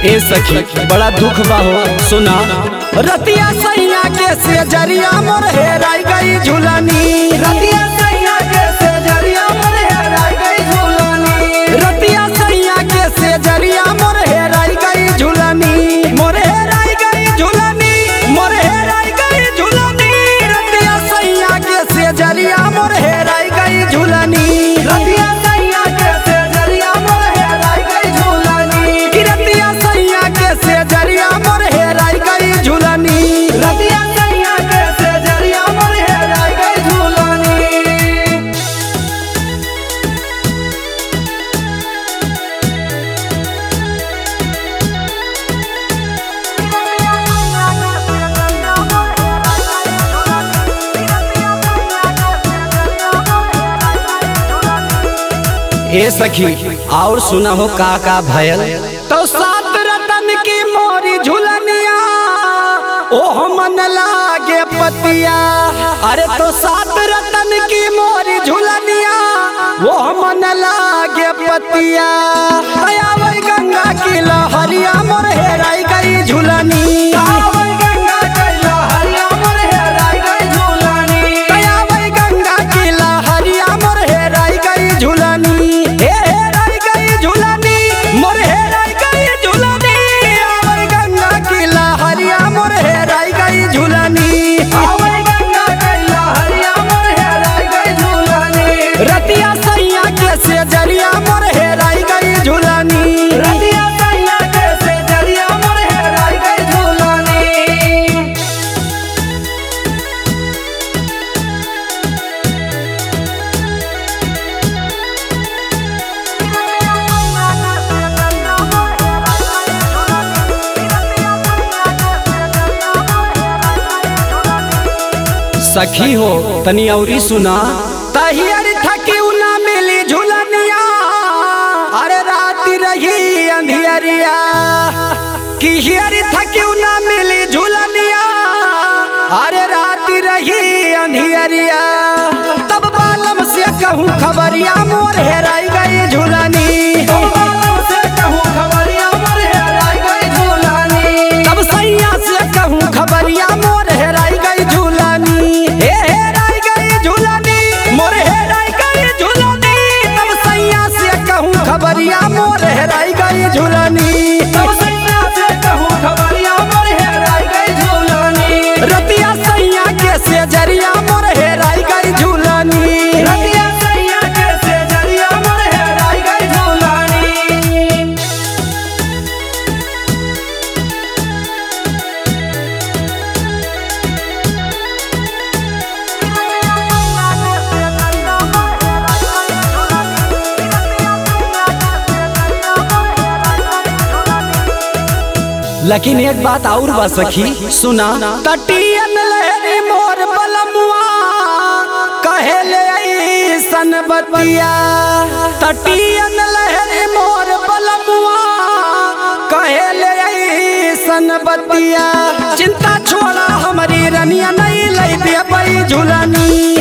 ए सखी बड़ा दुख बा हो सुना। रतिया सैया के से जरिया मोर हेराई गई झूलनी। रतिया सैया के से जरिया मोर हेराई गई झूलनी। रतिया सैया के से जरिया मोर हेराई गई झूलनी। मोर हेराई गई झूलनी। मोर हेराई गई झूलनी। रतिया सैया के से जरिया मोर हेराई गई झूलनी। रतिया सैया के से जरिया मोर हेराई गई झूलनी। रतिया सैया के से जरिया मोर हेराई गई झूलनी। रतिया सैया के से जरिया मोर हेराई गई झूलनी। ए सखी और सुना हो का भयल। तो सात रतन की मोरी झुलनिया ओह मन लागे पतिया। अरे तो सात रतन की मोरी झुलनिया ओह मन लागे पतिया। वही गंगा की लहरिया मोर हेराई गई झुलनी। गंगा की लहरिया मोर हेराई गई झुलनी। वही गंगा की लहरिया मोर हेराई गई झुलनी। हेराई गई झुलनी। मोर हेराई गई झुलनी। वही गंगा की लहरिया मोर हेराई गई झुलनी। वही गंगा की लहरिया मोर हेराई गई झुलनी। रतिया सैया के से जरिया मोर हेराई गई झुलनी। रतिया सैया के से जरिया मोर हेराई गई झुलनी। सखी हो तनी औरी सुना। तहियर थकी ना मिली झुलनिया। अरे रात रही अंधियरिया। किहियर थकी ना मिली झुलनिया। अरे रात रही अंधियरिया। तब बालम से कहूँ खबरिया मोर हेराई गई झुलनी। तब सैया से कहूँ खबरिया मोर हेराई गई झुलनी। हेराई गई झुलनी। मोर हेराई गई झुलनी। तब सैया से कहूँ खबरिया मोर हेराई गई झुलनी। तब सैया से कहूँ खबरिया मोर हेराई गई झुलनी। रतिया सैया के से जरिया मोर हेराई गई झुलनी। रतिया सैया के से जरिया मोर हेराई गई झुलनी। लेकिन एक बात और बा सखी सुना। तटियन लहरी मोर बलमुआ कहे ले सन बतिया। तटियन लहरी मोर बलमुआ कहे ले सन बतिया। चिंता छोड़ा हमारी रनिया नहीं ले दे झुलनी।